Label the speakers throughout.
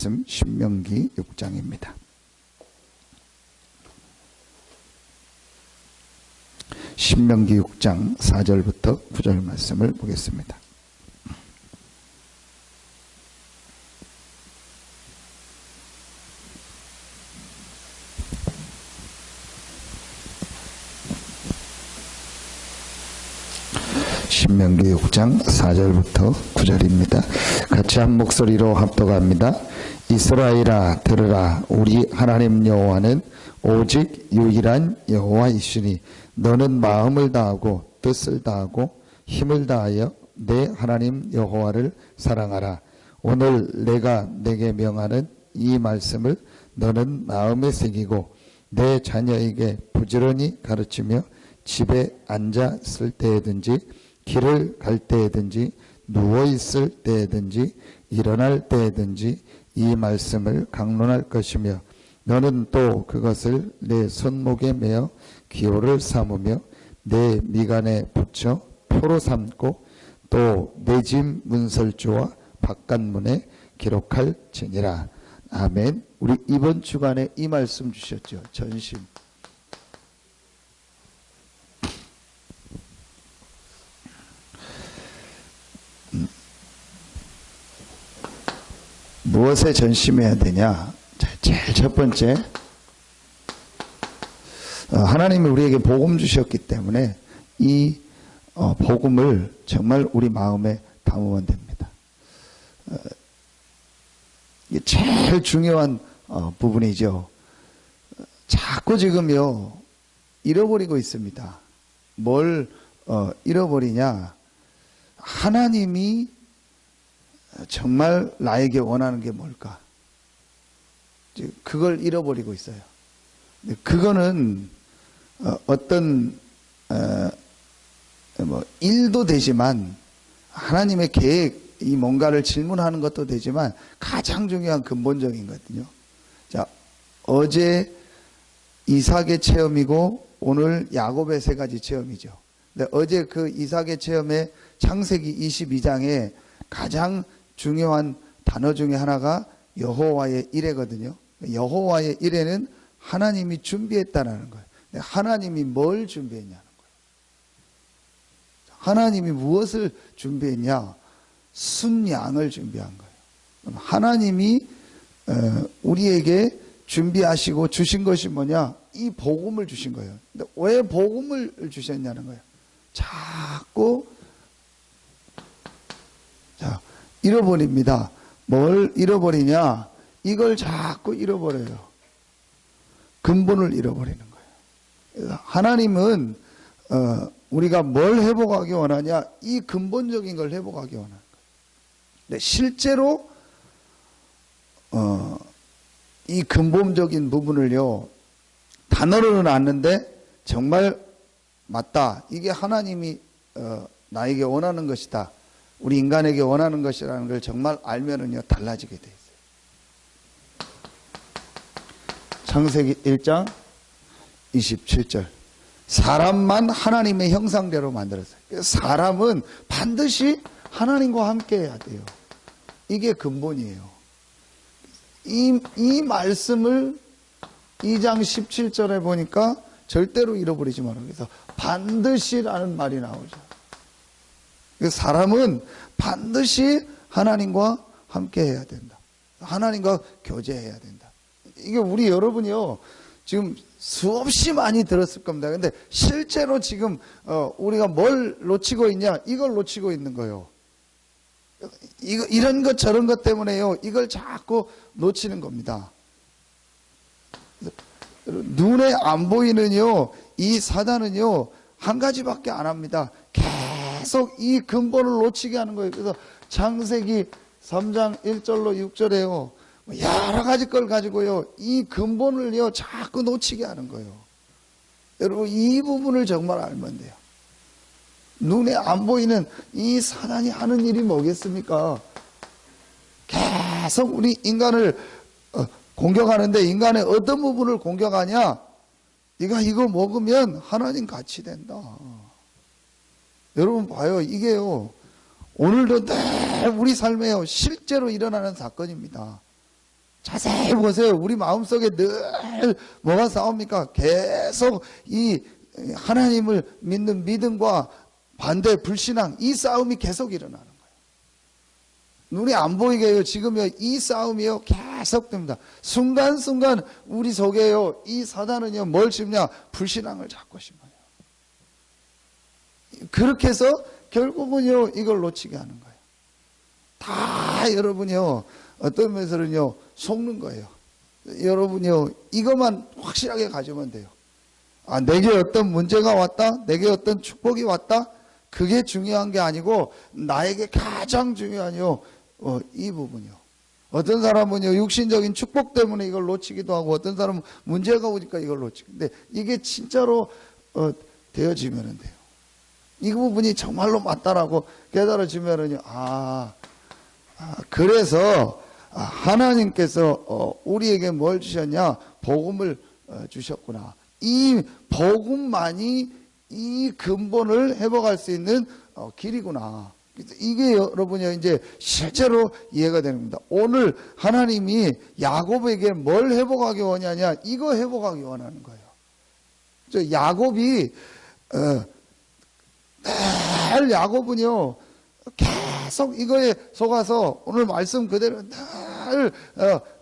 Speaker 1: 신명기 6장입니다. 신명기 6장 4절부터 9절 말씀을 보겠습니다. 신명기 6장 4절부터 9절입니다. 같이 한 목소리로 합독합니다. 이스라엘아 들으라. 우리 하나님 여호와는 오직 유일한 여호와이시니 너는 마음을 다하고 뜻을 다하고 힘을 다하여 내 하나님 여호와를 사랑하라. 오늘 내가 내게 명하는 이 말씀을 너는 마음에 새기고 내 자녀에게 부지런히 가르치며 집에 앉았을 때에든지 길을 갈 때에든지 누워있을 때에든지 일어날 때에든지 이 말씀을 강론할 것이며 너는 또 그것을 내 손목에 매어 기호를 삼으며 내 미간에 붙여 표로 삼고 또 내 집 문설주와 바깥문에 기록할지니라. 아멘. 우리 이번 주간에 이 말씀 주셨죠. 전심. 무엇에 전심해야 되냐? 제일 첫 번째, 하나님이 우리에게 복음 주셨기 때문에 이 복음을 정말 우리 마음에 담으면 됩니다. 이게 제일 중요한 부분이죠. 자꾸 지금요 잃어버리고 있습니다. 뭘 잃어버리냐? 하나님이 정말 나에게 원하는 게 뭘까? 그걸 잃어버리고 있어요. 그거는 어떤 일도 되지만 하나님의 계획, 이 뭔가를 질문하는 것도 되지만 가장 중요한 근본적인 거거든요. 자, 어제 이삭의 체험이고 오늘 야곱의 세 가지 체험이죠. 근데 어제 그 이삭의 체험의 창세기 22장에 가장 중요한 단어 중에 하나가 여호와의 이레거든요. 여호와의 이레는 하나님이 준비했다는 거예요. 하나님이 뭘 준비했냐는 거예요. 하나님이 무엇을 준비했냐? 순양을 준비한 거예요. 하나님이 우리에게 준비하시고 주신 것이 뭐냐? 이 복음을 주신 거예요. 근데 왜 복음을 주셨냐는 거예요. 자꾸 잃어버립니다. 뭘 잃어버리냐? 이걸 자꾸 잃어버려요. 근본을 잃어버리는 거예요. 하나님은 우리가 뭘 회복하기 원하냐? 이 근본적인 걸 회복하기 원하는 거예요. 근데 실제로 이 근본적인 부분을요 단어로는 아는데 정말 맞다. 이게 하나님이 나에게 원하는 것이다. 우리 인간에게 원하는 것이라는 걸 정말 알면은요 달라지게 돼 있어요. 창세기 1장 27절. 사람만 하나님의 형상대로 만들었어요. 사람은 반드시 하나님과 함께 해야 돼요. 이게 근본이에요. 이 말씀을 2장 17절에 보니까 절대로 잃어버리지 말아요. 그래서 반드시라는 말이 나오죠. 사람은 반드시 하나님과 함께 해야 된다. 하나님과 교제해야 된다. 이게 우리 여러분이요 지금 수없이 많이 들었을 겁니다. 근데 실제로 지금 우리가 뭘 놓치고 있냐? 이걸 놓치고 있는 거예요. 이런 것 저런 것 때문에요 이걸 자꾸 놓치는 겁니다. 눈에 안 보이는요 이 사단은요 한 가지밖에 안 합니다. 계속 이 근본을 놓치게 하는 거예요. 그래서 창세기 3장 1절로 6절에요 여러 가지 걸 가지고요 이 근본을요 자꾸 놓치게 하는 거예요. 여러분 이 부분을 정말 알면 돼요. 눈에 안 보이는 이 사단이 하는 일이 뭐겠습니까? 계속 우리 인간을 공격하는데 인간의 어떤 부분을 공격하냐? 이거 먹으면 하나님 같이 된다. 여러분 봐요. 이게요 오늘도 늘 우리 삶에요 실제로 일어나는 사건입니다. 자세히 보세요. 우리 마음속에 늘 뭐가 싸웁니까? 계속 이 하나님을 믿는 믿음과 반대 불신앙, 이 싸움이 계속 일어나는 거예요. 눈에 안 보이게 해요. 지금요, 이 싸움이요, 계속됩니다. 순간순간 우리 속에요, 이 사단은요, 뭘 심냐? 불신앙을 자꾸 심어요. 그렇게 해서 결국은요, 이걸 놓치게 하는 거예요. 다 여러분이요, 어떤 면에서는요, 속는 거예요. 여러분이요, 이것만 확실하게 가지면 돼요. 아, 내게 어떤 문제가 왔다? 내게 어떤 축복이 왔다? 그게 중요한 게 아니고, 나에게 가장 중요한요, 이 부분이요. 어떤 사람은요, 육신적인 축복 때문에 이걸 놓치기도 하고, 어떤 사람은 문제가 오니까 이걸 놓치고. 근데 이게 진짜로, 되어지면 돼요. 이 부분이 정말로 맞다라고 깨달아지면은요, 그래서, 하나님께서, 우리에게 뭘 주셨냐? 복음을 주셨구나. 이 복음만이 이 근본을 회복할 수 있는 길이구나. 이게 여러분이 이제 실제로 이해가 되는 겁니다. 오늘 하나님이 야곱에게 뭘 회복하기 원하냐? 이거 회복하기 원하는 거예요. 야곱이 늘 야곱은요 계속 이거에 속아서 오늘 말씀 그대로 늘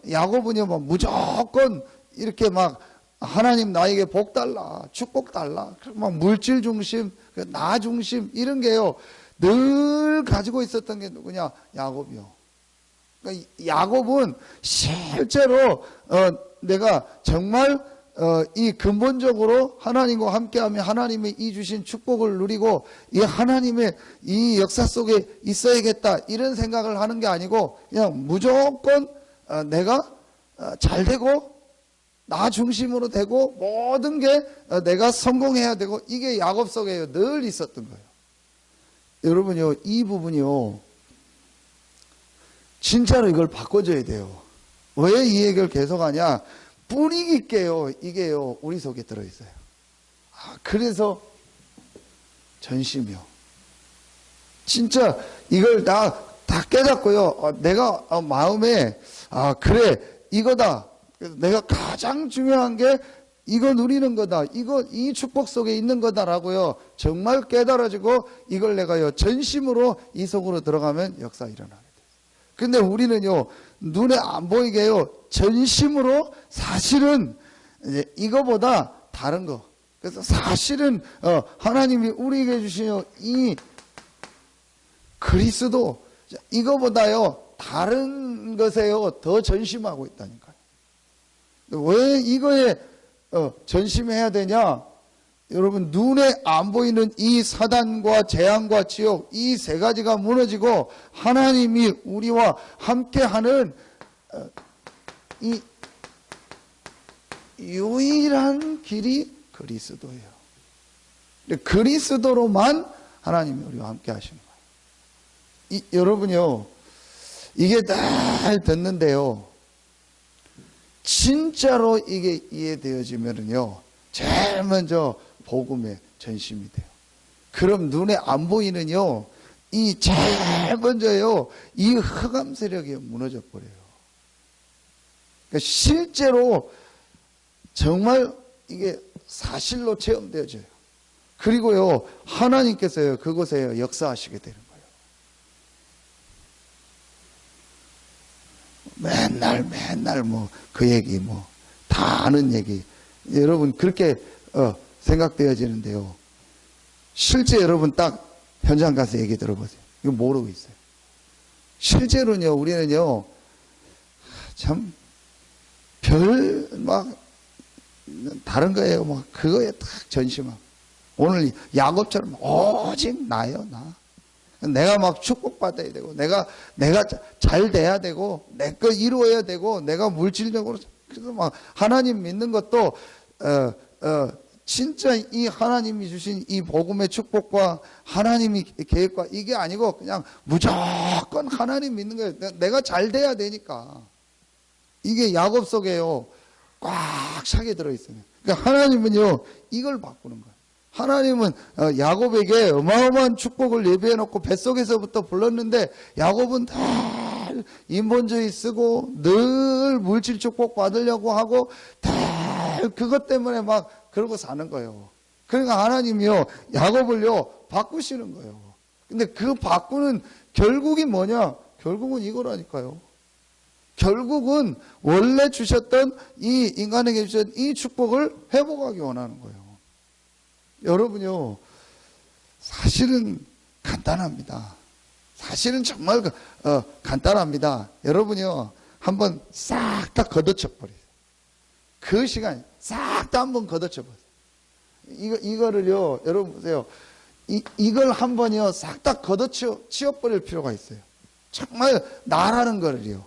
Speaker 1: 야곱은요 막 무조건 이렇게 막 하나님 나에게 복 달라, 축복 달라, 막 물질 중심, 나 중심 이런 게요 늘 가지고 있었던 게 누구냐? 야곱이요. 그러니까 야곱은 실제로 내가 정말 이 근본적으로 하나님과 함께하며 하나님의 이 주신 축복을 누리고 이 하나님의 이 역사 속에 있어야겠다 이런 생각을 하는 게 아니고 그냥 무조건 내가 잘 되고 나 중심으로 되고 모든 게 내가 성공해야 되고 이게 야곱 속에 늘 있었던 거예요. 여러분요, 이 부분이요 진짜로 이걸 바꿔줘야 돼요. 왜 이 얘기를 계속하냐? 뿌리 깊게요, 이게요 우리 속에 들어있어요. 그래서 전심이요. 진짜 이걸 다 깨닫고요, 내가 마음에 그래 이거다. 내가 가장 중요한 게 이거 누리는 거다. 이 축복 속에 있는 거다라고요. 정말 깨달아지고 이걸 내가요 전심으로 이 속으로 들어가면 역사 일어나게 돼요. 근데 우리는요 눈에 안 보이게요 전심으로 사실은 이제 이거보다 다른 거. 그래서 사실은 하나님이 우리에게 주신 이 그리스도 이거보다요 다른 것에요 더 전심하고 있다니까요. 왜 이거에 전심해야 되냐? 여러분 눈에 안 보이는 이 사단과 재앙과 지옥 이 세 가지가 무너지고 하나님이 우리와 함께하는 이 유일한 길이 그리스도예요. 그리스도로만 하나님이 우리와 함께 하시는 거예요. 여러분요 이게 잘 듣는데요 진짜로 이게 이해되어지면은요 제일 먼저 복음에 전심이 돼요. 그럼 눈에 안 보이는요 이 제일 먼저요 이 흑암 세력이 무너져 버려요. 그러니까 실제로 정말 이게 사실로 체험되어져요. 그리고요 하나님께서요 그곳에 역사하시게 되는 거예요. 맨날 뭐 그 얘기 뭐 다 아는 얘기 여러분 그렇게 생각되어지는데요. 실제 여러분 딱 현장 가서 얘기 들어보세요. 이거 모르고 있어요. 실제로는요 우리는요 참 별 막 다른 거예요. 막 그거에 딱 전심하고 오늘 야곱처럼 오직 나요 나. 내가 막 축복받아야 되고 내가 잘 돼야 되고 내 거 이루어야 되고 내가 물질적으로 그래서 막 하나님 믿는 것도 진짜 이 하나님이 주신 이 복음의 축복과 하나님이 계획과 이게 아니고 그냥 무조건 하나님 믿는 거예요. 내가 잘 돼야 되니까. 이게 야곱 속에요 꽉 차게 들어있어요. 그러니까 하나님은요 이걸 바꾸는 거예요. 하나님은 야곱에게 어마어마한 축복을 예비해 놓고 뱃속에서부터 불렀는데 야곱은 다 인본주의 쓰고 늘 물질 축복 받으려고 하고 다 그것 때문에 막 그러고 사는 거예요. 그러니까 하나님이요 야곱을요 바꾸시는 거예요. 근데 그 바꾸는 결국이 뭐냐? 결국은 이거라니까요. 결국은 원래 주셨던 이 인간에게 주셨던 이 축복을 회복하기 원하는 거예요. 여러분요 사실은 간단합니다. 사실은 정말 간단합니다. 여러분요 한번 싹 다 걷어쳐 버리세요. 그 시간 싹 다 한번 걷어쳐 보세요. 이거를요 여러분 보세요. 이걸 한번요 싹 다 치워버릴 필요가 있어요. 정말 나라는 거를요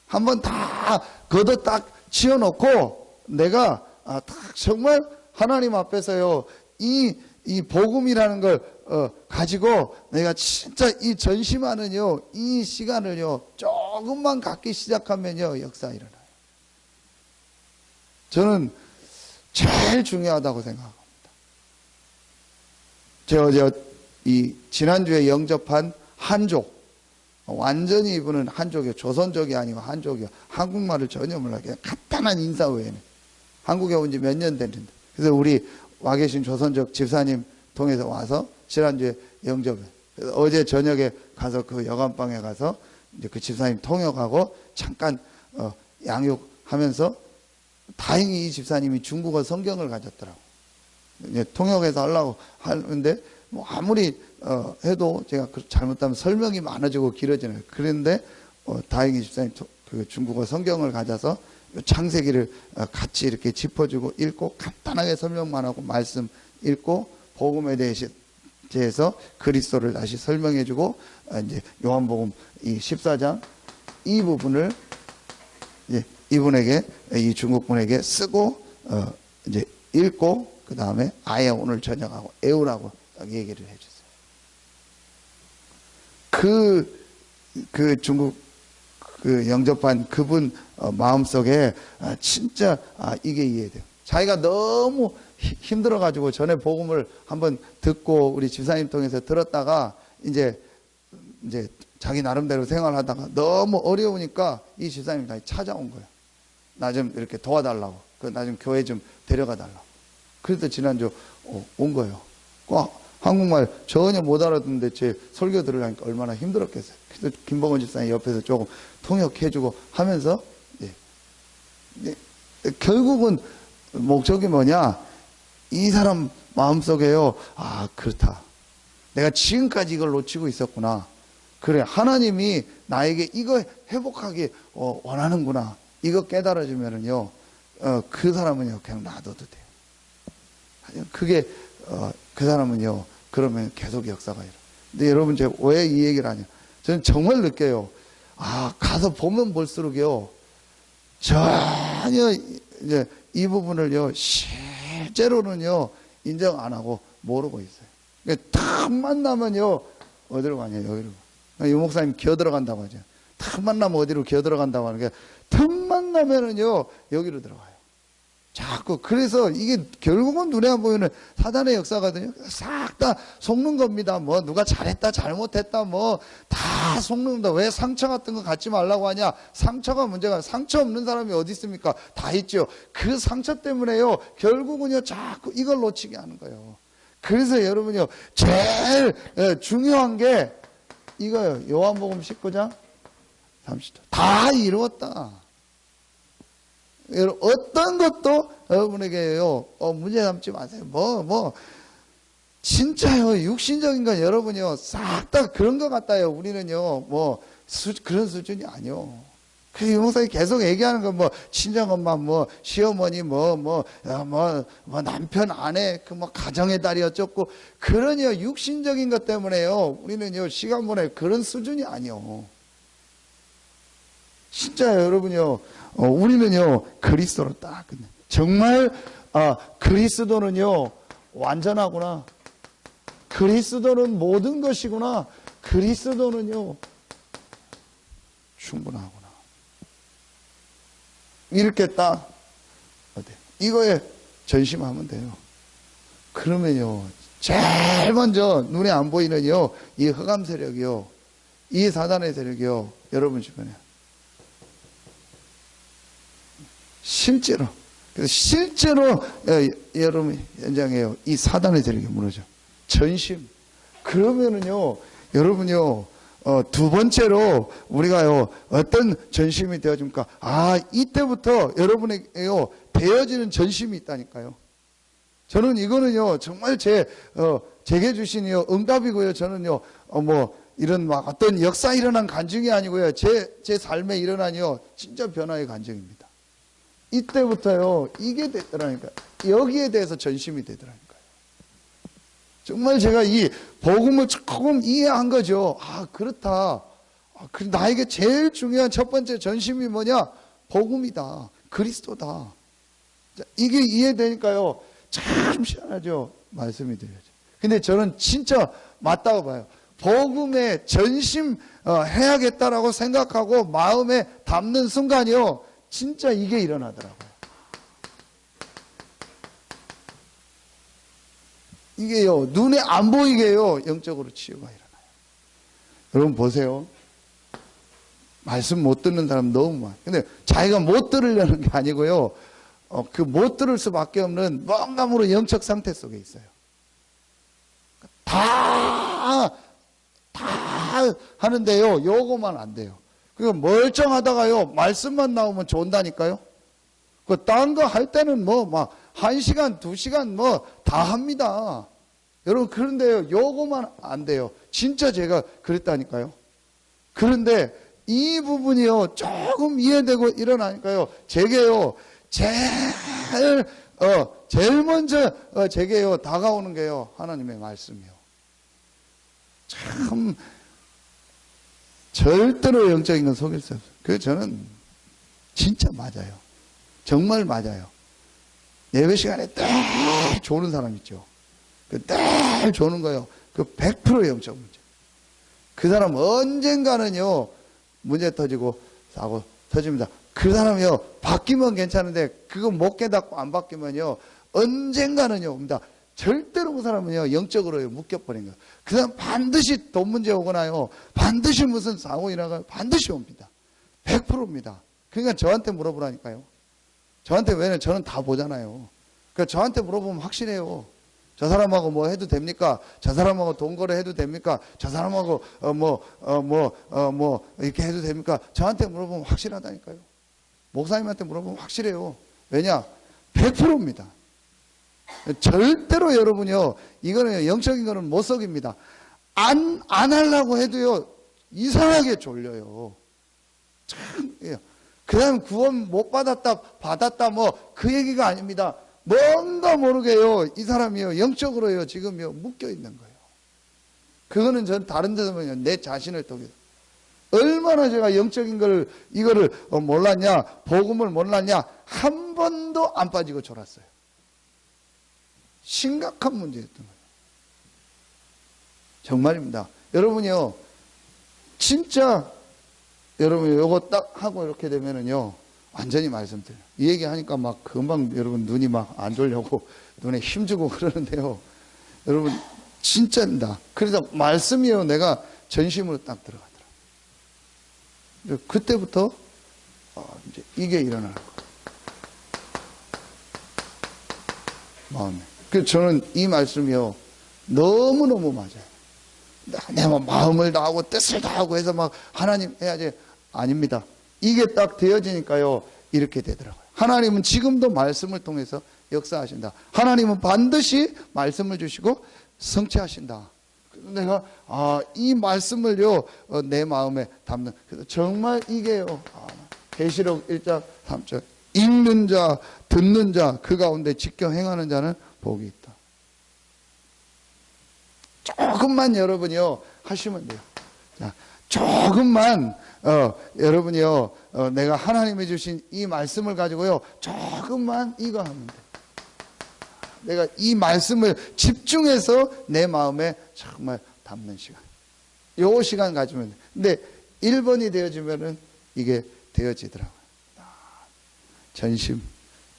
Speaker 1: 한번 다 걷어 딱 치워놓고 내가 딱 정말 하나님 앞에서요 이 복음이라는 걸 가지고 내가 진짜 이 전심하는요 이 시간을요 조금만 갖기 시작하면요 역사 일어나요. 저는 제일 중요하다고 생각합니다. 제가 이 지난주에 영접한 한족 완전히 이분은 한족이에요. 조선족이 아니고 한족이에요. 한국말을 전혀 몰라요. 그냥 간단한 인사 외에는. 한국에 온 지 몇 년 됐는데. 그래서 우리 와 계신 조선족 집사님 통해서 와서 지난주에 영접을. 그래서 어제 저녁에 가서 그 여관방에 가서 이제 그 집사님 통역하고 잠깐 양육하면서 다행히 이 집사님이 중국어 성경을 가졌더라고. 이제 통역해서 하려고 하는데 뭐 아무리 해도 제가 잘못하면 설명이 많아지고 길어지는. 그런데 다행히 집사님 그 중국어 성경을 가져서 창세기를 같이 이렇게 짚어주고 읽고 간단하게 설명만 하고 말씀 읽고 복음에 대해서 그리스도를 다시 설명해주고 이제 요한복음 이 14장 이 부분을 이분에게 이 중국분에게 쓰고 이제 읽고 그 다음에 아예 오늘 저녁하고 애우라고 얘기를 해주세요. 그 중국 그 영접한 그분 마음속에 진짜 이게 이해돼요. 자기가 너무 힘들어가지고 전에 복음을 한번 듣고 우리 집사님 통해서 들었다가 이제 자기 나름대로 생활하다가 너무 어려우니까 이 집사님이 다시 찾아온 거예요. 나 좀 이렇게 도와달라고. 나 좀 교회 좀 데려가 달라고. 그래서 지난주 온 거예요. 한국말 전혀 못 알아듣는데 제 설교 들으려니까 얼마나 힘들었겠어요. 그래서 김봉원 집사님 옆에서 조금 통역해주고 하면서 결국은 목적이 뭐냐? 이 사람 마음속에요. 그렇다. 내가 지금까지 이걸 놓치고 있었구나. 그래, 하나님이 나에게 이거 회복하기 원하는구나. 이거 깨달아주면은요, 그 사람은요, 그냥 놔둬도 돼요. 그게, 그 사람은요, 그러면 계속 역사가 일어나요. 근데 여러분, 제가 왜 이 얘기를 하냐? 저는 정말 느껴요. 가서 보면 볼수록요, 전혀 이제 이 부분을요, 실제로는요, 인정 안 하고 모르고 있어요. 그러니까 딱 만나면요, 어디로 가냐, 여기로. 이 목사님 기어 들어간다고 하죠. 딱 만나면 어디로 기어 들어간다고 하는 게, 틈만 나면은요, 여기로 들어가요. 자꾸, 그래서 이게 결국은 눈에 안 보이는 사단의 역사거든요. 싹 다 속는 겁니다. 뭐, 누가 잘했다, 잘못했다, 뭐, 다 속는다. 왜 상처 같은 거 갖지 말라고 하냐? 상처가 문제가, 상처 없는 사람이 어디 있습니까? 다 있죠. 그 상처 때문에요, 결국은요, 자꾸 이걸 놓치게 하는 거예요. 그래서 여러분요, 제일 중요한 게 이거예요. 요한복음 19장 30절. 다 이루었다. 어떤 것도 여러분에게요, 문제 삼지 마세요. 진짜요, 육신적인 건 여러분요, 싹 다 그런 것 같아요. 우리는요, 그런 수준이 아니요. 그 유목사님 계속 얘기하는 건 친정엄마, 시어머니, 남편, 아내, 가정의 달이 어쩌고, 그러니요, 육신적인 것 때문에요, 우리는요, 시간 보내 그런 수준이 아니요. 진짜 여러분요, 우리는요, 그리스도로 딱 끝내. 정말, 그리스도는요, 완전하구나. 그리스도는 모든 것이구나. 그리스도는요, 충분하구나. 이렇게 딱, 이거에 전심하면 돼요. 그러면요, 제일 먼저 눈에 안 보이는요, 이 흑암 세력이요, 이 사단의 세력이요, 여러분 주변에 실제로, 그래서 실제로 여러분 현장에요, 이 사단의 세력이 무너져. 전심. 그러면은요, 여러분요, 두 번째로 우리가요, 어떤 전심이 되어집니까? 이때부터 여러분에게요, 되어지는 전심이 있다니까요. 저는 이거는요, 정말 제게 주신요, 응답이고요. 저는요, 이런 막 어떤 역사 일어난 간증이 아니고요. 제 삶에 일어난요, 진짜 변화의 간증입니다. 이때부터요, 이게 되더라니까요. 여기에 대해서 전심이 되더라니까요. 정말 제가 이 복음을 조금 이해한 거죠. 그렇다. 나에게 제일 중요한 첫 번째 전심이 뭐냐? 복음이다. 그리스도다. 이게 이해되니까요. 참 희한하죠. 말씀이 드려야죠. 근데 저는 진짜 맞다고 봐요. 복음에 전심 해야겠다라고 생각하고 마음에 담는 순간이요. 진짜 이게 일어나더라고요. 이게요, 눈에 안 보이게요, 영적으로 치유가 일어나요. 여러분 보세요. 말씀 못 듣는 사람 너무 많아요. 근데 자기가 못 들으려는 게 아니고요, 그 못 들을 수밖에 없는 뭔가 모르는 영적 상태 속에 있어요. 다 하는데요, 요거만 안 돼요. 그거 멀쩡하다가요, 말씀만 나오면 좋은다니까요. 딴 거 할 때는 막 1시간, 2시간 다 합니다. 여러분, 그런데요, 요거만 안 돼요. 진짜 제가 그랬다니까요. 그런데 이 부분이요, 조금 이해되고 일어나니까요, 제게요, 제일 먼저 제게요, 다가오는 게요, 하나님의 말씀이요. 참, 절대로 영적인 건 속일 수 없어요. 그래서 저는 진짜 맞아요. 정말 맞아요. 예배 시간에 늘 조는 사람 있죠. 늘 조는 거요. 100% 영적 문제. 그 사람 언젠가는요, 문제 터지고 사고 터집니다. 그 사람이요, 바뀌면 괜찮은데 그거 못 깨닫고 안 바뀌면요, 언젠가는요 옵니다. 절대로 그 사람은요, 영적으로 묶여버린 거예요. 그 사람 반드시 돈 문제 오거나요, 반드시 무슨 사고 일어나요, 반드시 옵니다. 100%입니다. 그러니까 저한테 물어보라니까요. 저한테, 왜냐면 저는 다 보잖아요. 그러니까 저한테 물어보면 확실해요. 저 사람하고 뭐 해도 됩니까? 저 사람하고 돈 거래 해도 됩니까? 저 사람하고 이렇게 해도 됩니까? 저한테 물어보면 확실하다니까요. 목사님한테 물어보면 확실해요. 왜냐? 100%입니다. 절대로 여러분요, 이거는 영적인 거는 못 속입니다. 안 하려고 해도요, 이상하게 졸려요. 참, 그 다음 구원 못 받았다, 그 얘기가 아닙니다. 뭔가 모르게요, 이 사람이요, 영적으로요, 지금요, 묶여 있는 거예요. 그거는 전 다른 데서 보면 내 자신을 통해서. 얼마나 제가 영적인 이거를 몰랐냐, 복음을 몰랐냐, 한 번도 안 빠지고 졸았어요. 심각한 문제였던 거예요. 정말입니다. 여러분이요, 진짜, 여러분, 요거 딱 하고 이렇게 되면은요, 완전히 말씀드려요. 이 얘기 하니까 막 금방 여러분 눈이 막 안 졸려고 눈에 힘주고 그러는데요. 여러분, 진짜입니다. 그래서 말씀이요, 내가 전심으로 딱 들어가더라고요. 그때부터, 이제 이게 일어나는 거예요. 마음에. 그래서 저는 이 말씀이요, 너무너무 맞아요. 내가 마음을 다하고 뜻을 다하고 해서 막 하나님 해야지. 아닙니다. 이게 딱 되어지니까요, 이렇게 되더라고요. 하나님은 지금도 말씀을 통해서 역사하신다. 하나님은 반드시 말씀을 주시고 성취하신다. 내가 이 말씀을요, 내 마음에 담는. 그래서 정말 이게요, 계시록 1장 3절 읽는 자 듣는 자 그 가운데 지켜 행하는 자는 복이 있다. 조금만 여러분이요 하시면 돼요. 자, 조금만 여러분이요 내가 하나님이 주신 이 말씀을 가지고요 조금만 이거 하면 돼요. 내가 이 말씀을 집중해서 내 마음에 정말 담는 시간. 요 시간 가지면 돼요. 근데 1번이 되어지면은 이게 되어지더라고요.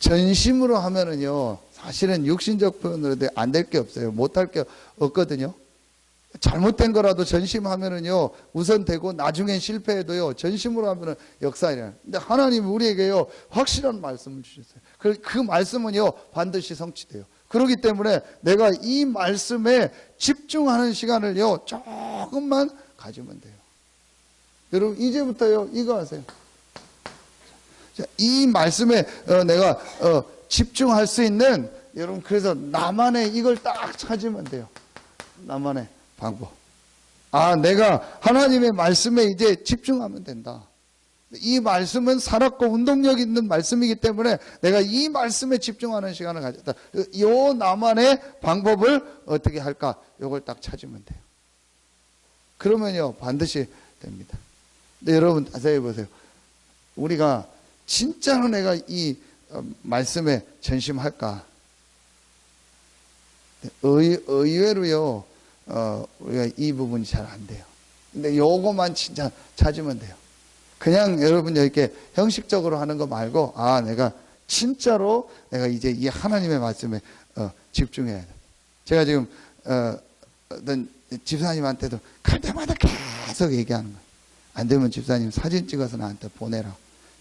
Speaker 1: 전심으로 하면은요 사실은 육신적 표현으로 안 될 게 없어요. 못할 게 없거든요. 잘못된 거라도 전심하면은요, 우선 되고 나중엔 실패해도요, 전심으로 하면은 역사이래요. 근데 하나님이 우리에게요, 확실한 말씀을 주셨어요. 그 말씀은요, 반드시 성취돼요. 그렇기 때문에 내가 이 말씀에 집중하는 시간을요, 조금만 가지면 돼요. 여러분, 이제부터요, 이거 하세요. 자, 이 말씀에 내가 집중할 수 있는, 여러분, 그래서 나만의 이걸 딱 찾으면 돼요. 나만의 방법. 내가 하나님의 말씀에 이제 집중하면 된다. 이 말씀은 살았고 운동력 있는 말씀이기 때문에 내가 이 말씀에 집중하는 시간을 가졌다. 요 나만의 방법을 어떻게 할까? 요걸 딱 찾으면 돼요. 그러면요, 반드시 됩니다. 근데 여러분, 자세히 보세요. 우리가 진짜로 내가 이 말씀에 전심할까? 의외로요, 우리가 이 부분이 잘 안 돼요. 근데 요거만 진짜 찾으면 돼요. 그냥 여러분 이렇게 형식적으로 하는 거 말고, 내가 진짜로 내가 이제 이 하나님의 말씀에 집중해야 돼. 제가 지금 어떤 집사님한테도 갈 때마다 계속 얘기하는 거예요. 안 되면 집사님 사진 찍어서 나한테 보내라.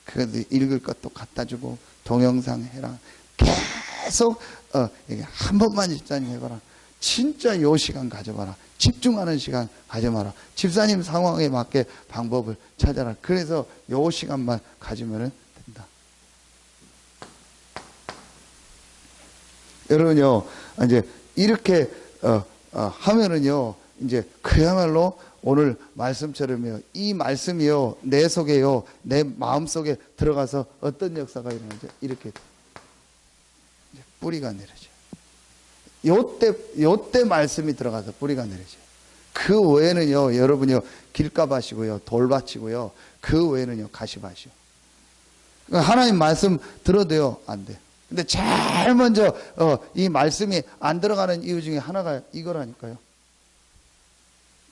Speaker 1: 그래도 읽을 것도 갖다 주고 동영상 해라. 계속 한 번만 집사님 해봐라. 진짜 요 시간 가져봐라. 집중하는 시간 가져봐라. 집사님 상황에 맞게 방법을 찾아라. 그래서 요 시간만 가지면 된다. 여러분요, 이제 이렇게 하면은요, 이제 그야말로 오늘 말씀처럼요, 이 말씀이요, 내 속에요, 내 마음 속에 들어가서 어떤 역사가 일어나죠? 이렇게 뿌리가 내려져요. 요때 말씀이 들어가서 뿌리가 내려져요. 그 외에는요, 여러분요, 길가밭이고요, 돌밭이고요, 그 외에는요, 가시밭이요. 그러니까 하나님 말씀 들어도요, 안 돼요. 근데 제일 먼저 이 말씀이 안 들어가는 이유 중에 하나가 이거라니까요.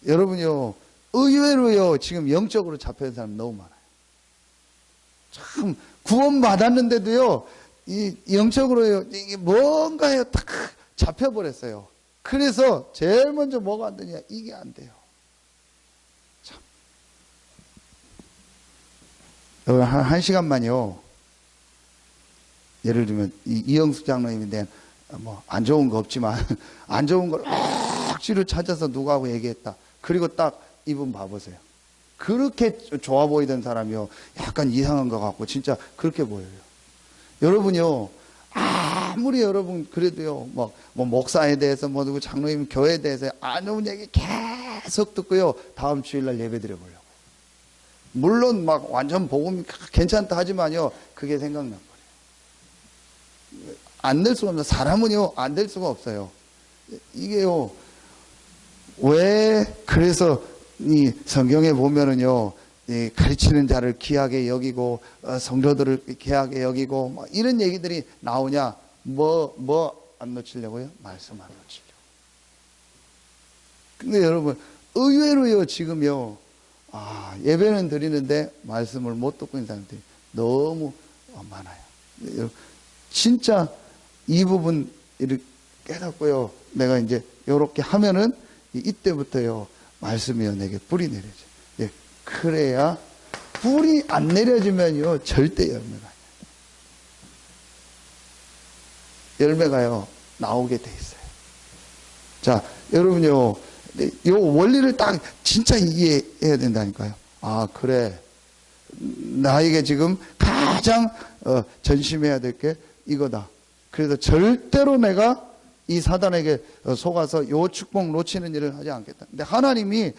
Speaker 1: 여러분요, 의외로요, 지금 영적으로 잡혀있는 사람 너무 많아요. 참, 구원받았는데도요, 이 영적으로요, 이게 뭔가요, 딱 잡혀버렸어요. 그래서 제일 먼저 뭐가 안 되냐, 이게 안 돼요. 참. 여러분, 한 시간만요, 예를 들면, 이영숙 장로님인데, 안 좋은 거 없지만, 안 좋은 걸 억지로 찾아서 누구하고 얘기했다. 그리고 딱 이분 봐보세요. 그렇게 좋아 보이던 사람이요, 약간 이상한 것 같고 진짜 그렇게 보여요. 여러분요, 아무리 여러분 그래도요, 뭐 목사에 대해서 누구 장로님 교회에 대해서 안 좋은 얘기 계속 듣고요, 다음 주일날 예배 드려보려고. 물론 완전 복음 괜찮다 하지만요, 그게 생각난 거예요. 안 될 수가 없어요. 사람은요, 안 될 수가 없어요. 이게요, 왜 그래서 이 성경에 보면은요, 이 가르치는 자를 귀하게 여기고 성도들을 귀하게 여기고 이런 얘기들이 나오냐? 뭐 안 놓치려고요? 말씀 안 놓치려고. 근데 여러분, 의외로요, 지금요, 예배는 드리는데 말씀을 못 듣고 있는 사람들이 너무 많아요. 진짜 이 부분 이렇게 깨닫고요, 내가 이제 요렇게 하면은 이때부터요, 말씀이요, 내게 뿌리 내려져. 예, 그래야, 뿌리 안 내려지면요, 절대 열매가요, 나오게 돼 있어요. 자, 여러분요, 요 원리를 딱 진짜 이해해야 된다니까요. 그래. 나에게 지금 가장 전심해야 될 게 이거다. 그래서 절대로 내가 이 사단에게 속아서 요 축복 놓치는 일을 하지 않겠다. 근데 하나님이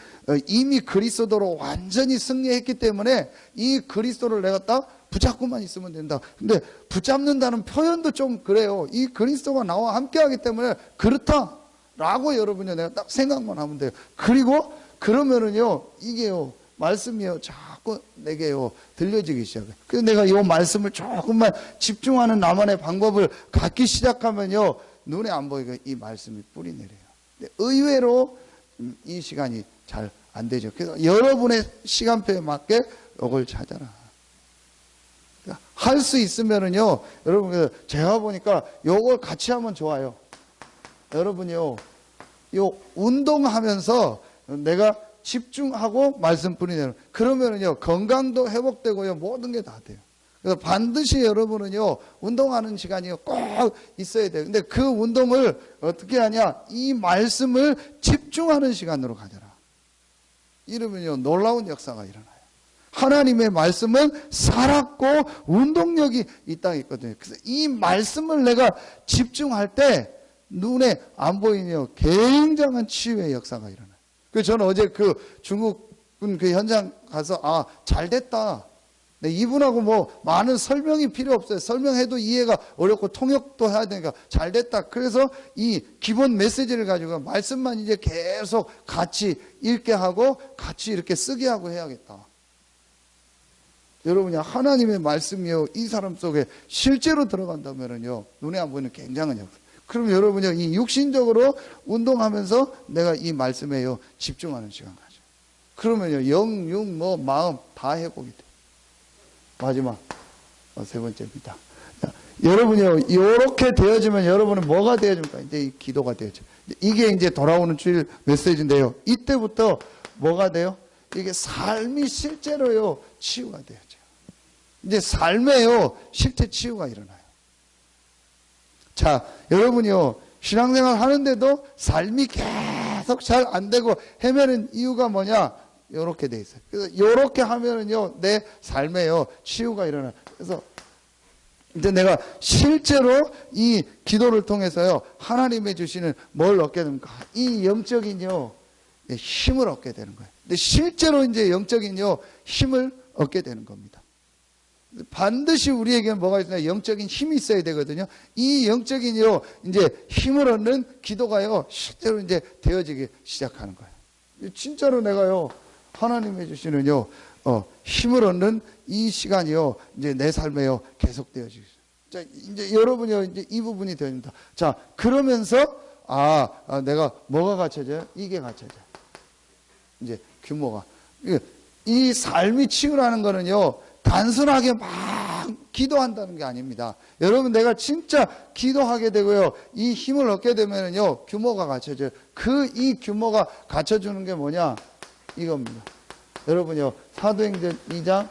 Speaker 1: 이미 그리스도로 완전히 승리했기 때문에 이 그리스도를 내가 딱 붙잡고만 있으면 된다. 근데 붙잡는다는 표현도 좀 그래요. 이 그리스도가 나와 함께하기 때문에 그렇다라고 여러분요, 내가 딱 생각만 하면 돼요. 그리고 그러면은요, 이게요, 말씀이요, 자꾸 내게요, 들려지기 시작해요. 그래서 내가 이 말씀을 조금만 집중하는 나만의 방법을 갖기 시작하면요, 눈에 안 보이고 이 말씀이 뿌리 내려요. 근데 의외로 이 시간이 잘 안 되죠. 그래서 여러분의 시간표에 맞게 이걸 찾아라. 할 수 있으면은요, 여러분, 제가 보니까 이걸 같이 하면 좋아요. 여러분요, 요 운동하면서 내가 집중하고 말씀뿐이 되는, 그러면은요 건강도 회복되고요 모든 게 다 돼요. 그래서 반드시 여러분은요 운동하는 시간이 꼭 있어야 돼요. 근데 그 운동을 어떻게 하냐, 이 말씀을 집중하는 시간으로 가져라. 이러면요 놀라운 역사가 일어나요. 하나님의 말씀은 살았고 운동력이 이 땅에 있거든요. 그래서 이 말씀을 내가 집중할 때 눈에 안 보이며 굉장한 치유의 역사가 일어나요. 그래서 저는 어제 그 중국군 그 현장 가서 잘 됐다. 네, 이분하고 뭐 많은 설명이 필요 없어요. 설명해도 이해가 어렵고 통역도 해야 되니까 잘 됐다. 그래서 이 기본 메시지를 가지고 말씀만 이제 계속 같이 읽게 하고 같이 이렇게 쓰게 하고 해야겠다. 여러분이 하나님의 말씀이요 이 사람 속에 실제로 들어간다면요 눈에 안 보이는 굉장한 역사. 그럼 여러분이 이 육신적으로 운동하면서 내가 이 말씀에요 집중하는 시간 가져. 그러면요 영, 육, 뭐 마음 다 회복이 돼. 마지막 세 번째입니다. 여러분이요 이렇게 되어지면 여러분은 뭐가 되어집니까? 이제 이 기도가 되어져. 이게 이제 돌아오는 주일 메시지인데요. 이때부터 뭐가 돼요? 이게 삶이 실제로요 치유가 되어져. 이제 삶에요 실제 치유가 일어나요. 자, 여러분이요 신앙생활 하는데도 삶이 계속 잘 안 되고 헤매는 이유가 뭐냐? 요렇게 돼 있어요. 그래서 요렇게 하면은요 내 삶에요 치유가 일어나요. 그래서 이제 내가 실제로 이 기도를 통해서요 하나님이 주시는 뭘 얻게 됩니까? 이 영적인요 힘을 얻게 되는 거예요. 근데 실제로 이제 영적인요 힘을 얻게 되는 겁니다. 반드시 우리에게 뭐가 있으냐? 영적인 힘이 있어야 되거든요. 이 영적인요 이제 힘을 얻는 기도가요 실제로 이제 되어지기 시작하는 거예요. 진짜로 내가요 하나님이 주시는요 힘을 얻는 이 시간이요 이제 내 삶에요 계속 되어지죠. 자, 이제 여러분이요 이제 이 부분이 됩니다. 자, 그러면서 내가 뭐가 갖춰져요? 이게 갖춰져요. 이제 규모가. 이 삶이 치유라는 거는요 단순하게 막 기도한다는 게 아닙니다. 여러분 내가 진짜 기도하게 되고요 이 힘을 얻게 되면은요 규모가 갖춰져요. 이 규모가 갖춰주는 게 뭐냐 이겁니다. 여러분요 사도행전 2장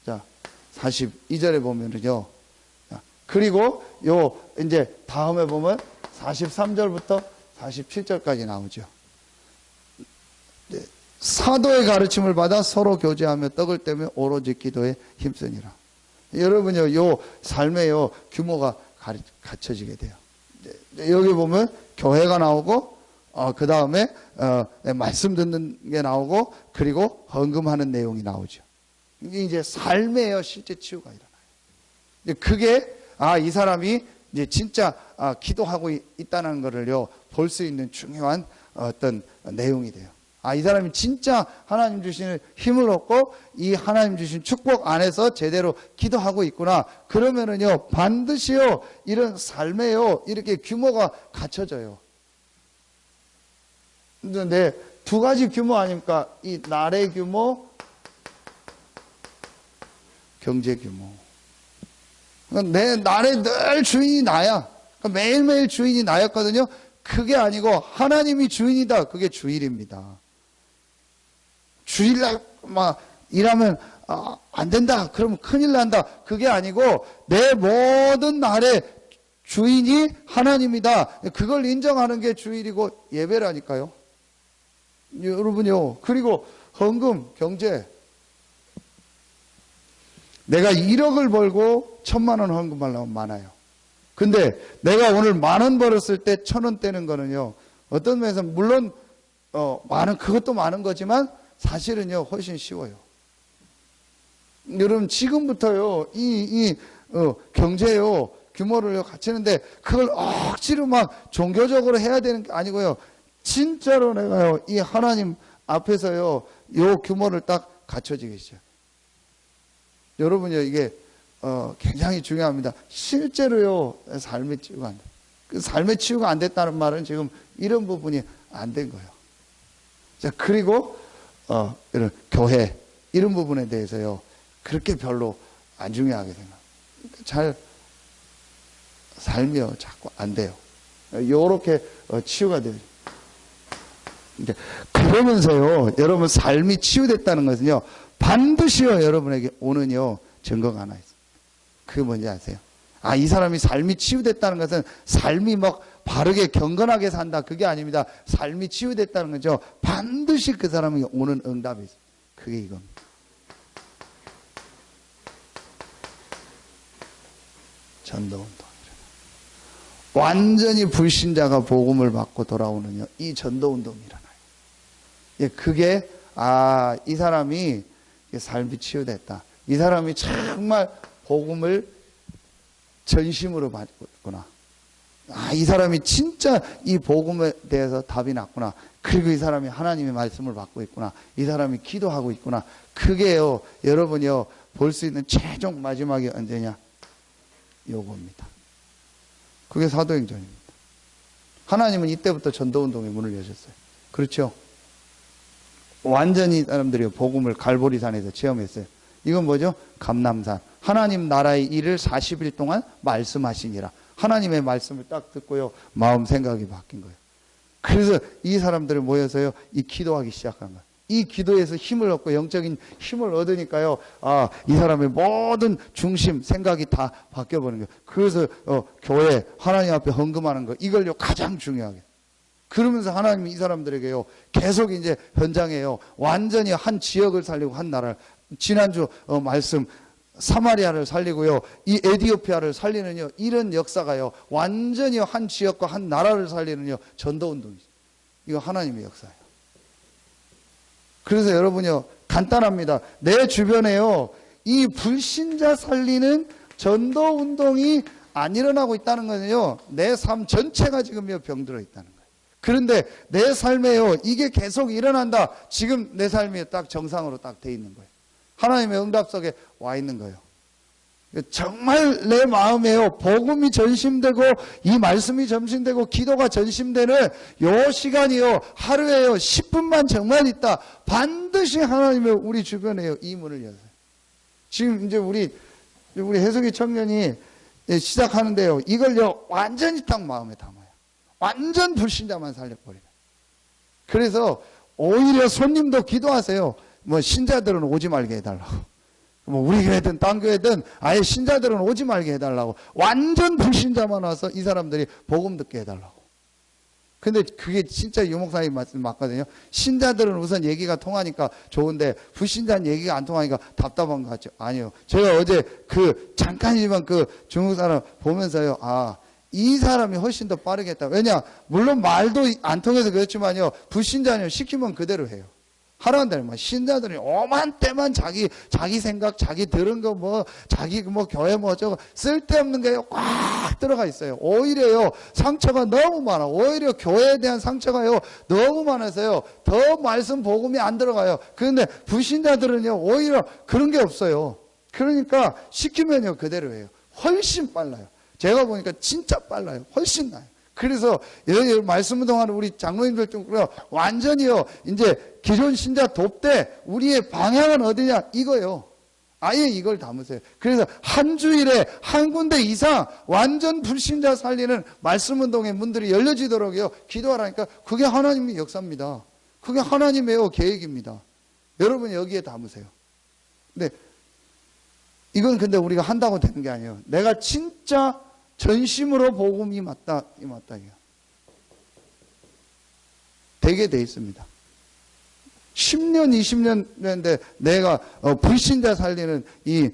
Speaker 1: 자 42절에 보면은요 그리고 요 이제 다음에 보면 43절부터 47절까지 나오죠. 사도의 가르침을 받아 서로 교제하며 떡을 떼며 오로지 기도에 힘쓰니라. 여러분요 요 삶에요 규모가 갖춰지게 돼요. 여기 보면 교회가 나오고 그 다음에 말씀 듣는 게 나오고 그리고 헌금하는 내용이 나오죠. 이제 삶에요 실제 치유가 일어나요. 그게 이 사람이 이제 진짜 기도하고 있다는 것을요 볼 수 있는 중요한 어떤 내용이 돼요. 이 사람이 진짜 하나님 주시는 힘을 얻고 이 하나님 주신 축복 안에서 제대로 기도하고 있구나. 그러면은요 반드시요 이런 삶에요 이렇게 규모가 갖춰져요. 근데 두 가지 규모 아닙니까? 이 나라의 규모, 경제 규모. 내 나라의 늘 주인이 나야. 매일매일 주인이 나였거든요. 그게 아니고 하나님이 주인이다. 그게 주일입니다. 주일날 막 일하면 안 된다. 그러면 큰일 난다. 그게 아니고 내 모든 날의 주인이 하나님이다. 그걸 인정하는 게 주일이고 예배라니까요. 여러분요. 그리고 헌금, 경제. 내가 1억을 벌고 1,000만 원 헌금하려면 많아요. 근데 내가 오늘 10,000원 벌었을 때 1,000원 떼는 거는요. 어떤 면에서 물론 그것도 많은 거지만 사실은요 훨씬 쉬워요. 여러분 지금부터요 경제요 규모를 갖추는데 그걸 억지로 막 종교적으로 해야 되는 게 아니고요. 진짜로 내가요 이 하나님 앞에서요 요 규모를 딱 갖춰지게 시작. 여러분요 이게 굉장히 중요합니다. 실제로요 삶의 치유가 안 돼. 그 삶의 치유가 안 됐다는 말은 지금 이런 부분이 안 된 거예요. 자, 그리고 이런 교회 이런 부분에 대해서요 그렇게 별로 안 중요하게 생각. 잘 삶이요 자꾸 안 돼요. 요렇게 치유가 돼요. 이제 그러면서요, 여러분 삶이 치유됐다는 것은요, 반드시요, 여러분에게 오는요, 증거가 하나 있어요. 그게 뭔지 아세요? 아, 이 사람이 삶이 치유됐다는 것은 삶이 막 바르게 경건하게 산다, 그게 아닙니다. 삶이 치유됐다는 거죠. 반드시 그 사람이 오는 응답이 있어요. 그게 이겁니다. 전도운동. 완전히 불신자가 복음을 받고 돌아오는요, 이 전도운동이 일어나요. 예, 그게, 아, 이 사람이 삶이 치유됐다. 이 사람이 정말 복음을 전심으로 받고 있구나. 아, 이 사람이 진짜 이 복음에 대해서 답이 났구나. 그리고 이 사람이 하나님의 말씀을 받고 있구나. 이 사람이 기도하고 있구나. 그게요, 여러분이요, 볼 수 있는 최종 마지막이 언제냐? 요겁니다. 그게 사도행전입니다. 하나님은 이때부터 전도운동의 문을 여셨어요. 그렇죠? 완전히 사람들이 복음을 갈보리산에서 체험했어요. 이건 뭐죠? 감람산. 하나님 나라의 일을 40일 동안 말씀하시니라. 하나님의 말씀을 딱 듣고요, 마음 생각이 바뀐 거예요. 그래서 이 사람들이 모여서요, 이 기도하기 시작한 거예요. 이 기도에서 힘을 얻고 영적인 힘을 얻으니까요, 아, 이 사람의 모든 중심, 생각이 다 바뀌어버리는 거예요. 그래서 교회, 하나님 앞에 헌금하는 거, 이걸요 가장 중요하게. 그러면서 하나님이 이 사람들에게요, 계속 이제 현장에요, 완전히 한 지역을 살리고 한 나라를, 지난주 말씀, 사마리아를 살리고요, 이 에디오피아를 살리는요, 이런 역사가요, 완전히 한 지역과 한 나라를 살리는요, 전도운동이죠. 이거 하나님의 역사예요. 그래서 여러분요, 간단합니다. 내 주변에요, 이 불신자 살리는 전도운동이 안 일어나고 있다는 거는요, 내 삶 전체가 지금요, 병들어 있다는 거예요. 그런데 내 삶에요, 이게 계속 일어난다. 지금 내 삶이 딱 정상으로 딱 돼 있는 거예요. 하나님의 응답 속에 와 있는 거예요. 정말 내 마음에요, 복음이 전심되고 이 말씀이 전심되고 기도가 전심되는 요 시간이요, 하루에요 10분만 정말 있다. 반드시 하나님의 우리 주변에요, 이 문을 여세요. 지금 이제 우리 해석이 청년이 시작하는데요, 이걸요 완전히 딱 마음에 담아요. 완전 불신자만 살려버려요. 그래서 오히려 손님도 기도하세요. 뭐 신자들은 오지 말게 해달라고. 뭐 우리 교회든 딴 교회든 아예 신자들은 오지 말게 해달라고. 완전 불신자만 와서 이 사람들이 복음 듣게 해달라고. 근데 그게 진짜 유 목사님 말씀 맞거든요. 신자들은 우선 얘기가 통하니까 좋은데 불신자는 얘기가 안 통하니까 답답한 것 같죠. 아니요. 제가 어제 잠깐이지만 중국 사람 보면서요, 아, 이 사람이 훨씬 더 빠르겠다. 왜냐, 물론 말도 안 통해서 그렇지만요, 불신자는 시키면 그대로 해요. 하라는 대로, 신자들이 오만 때만 자기 생각, 자기 들은 거 자기 교회 저거 쓸데없는 게 꽉 들어가 있어요. 오히려요, 상처가 너무 많아. 오히려 교회에 대한 상처가요, 너무 많아서요, 더 말씀 복음이 안 들어가요. 그런데 불신자들은요, 오히려 그런 게 없어요. 그러니까 시키면요, 그대로 해요. 훨씬 빨라요. 제가 보니까 진짜 빨라요. 훨씬 나아요. 그래서 여기 말씀 운동하는 우리 장로님들 좀 완전히요, 이제 기존 신자 돕되 우리의 방향은 어디냐, 이거요. 아예 이걸 담으세요. 그래서 한 주일에 한 군데 이상 완전 불신자 살리는 말씀 운동의 문들이 열려지도록요, 기도하라니까. 그게 하나님의 역사입니다. 그게 하나님의 계획입니다. 여러분 여기에 담으세요. 근데 이건 근데 우리가 한다고 되는 게 아니에요. 내가 진짜 전심으로 복음이 맞다, 이게요. 되게 돼 있습니다. 10년, 20년 됐는데 내가 불신자 살리는 이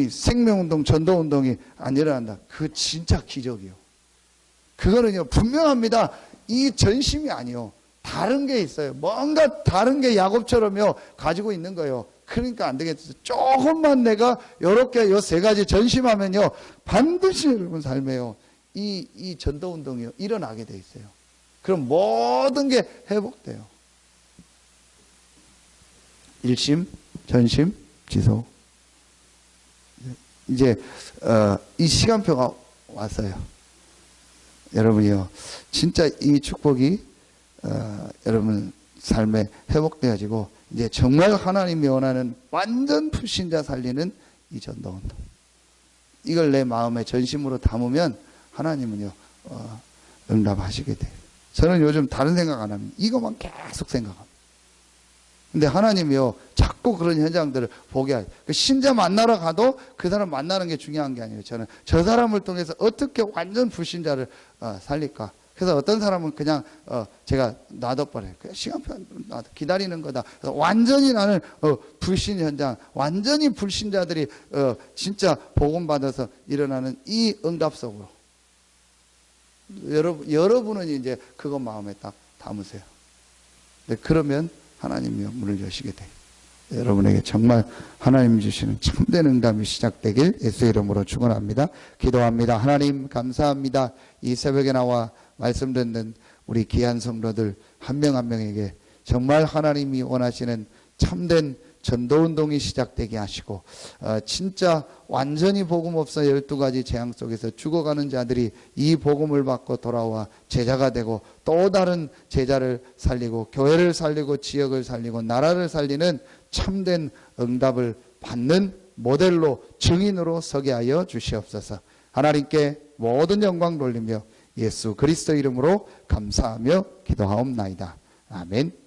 Speaker 1: 생명운동, 전도운동이 안 일어난다. 그거 진짜 기적이요. 그거는요, 분명합니다. 이 전심이 아니요, 다른 게 있어요. 뭔가 다른 게 야곱처럼요, 가지고 있는 거예요. 그러니까 안 되겠어요. 조금만 내가 요렇게 요 세 가지 전심하면요, 반드시 여러분 삶에요, 이 전도운동이요, 일어나게 돼 있어요. 그럼 모든 게 회복돼요. 일심, 전심, 지속. 이제 이 시간표가 왔어요. 여러분이요, 진짜 이 축복이 여러분 삶에 회복되어지고, 이제 정말 하나님이 원하는 완전 불신자 살리는 이 전도운동, 이걸 내 마음에 전심으로 담으면 하나님은요, 응답하시게 돼요. 저는 요즘 다른 생각 안 합니다. 이것만 계속 생각합니다. 근데 하나님이요, 자꾸 그런 현장들을 보게 하죠. 신자 만나러 가도 그 사람 만나는 게 중요한 게 아니에요. 저는 저 사람을 통해서 어떻게 완전 불신자를 살릴까. 그래서 어떤 사람은 그냥 제가 놔둬버려요. 그냥 시간표 기다리는 거다. 그래서 완전히 나는 불신 현장, 완전히 불신자들이 진짜 복음 받아서 일어나는 이 응답 속으로 여러분은 이제 그거 마음에 딱 담으세요. 네, 그러면 하나님이 문을 여시게 돼요. 여러분에게 정말 하나님 주시는 참된 응답이 시작되길 예수의 이름으로 축원합니다. 기도합니다. 하나님 감사합니다. 이 새벽에 나와 말씀 듣는 우리 귀한 성도들 한 명 한 명에게 정말 하나님이 원하시는 참된 전도운동이 시작되게 하시고 진짜 완전히 복음 없어 12가지 재앙 속에서 죽어가는 자들이 이 복음을 받고 돌아와 제자가 되고 또 다른 제자를 살리고 교회를 살리고 지역을 살리고 나라를 살리는 참된 응답을 받는 모델로 증인으로 서게 하여 주시옵소서. 하나님께 모든 영광 돌리며 예수 그리스도 이름으로 감사하며 기도하옵나이다. 아멘.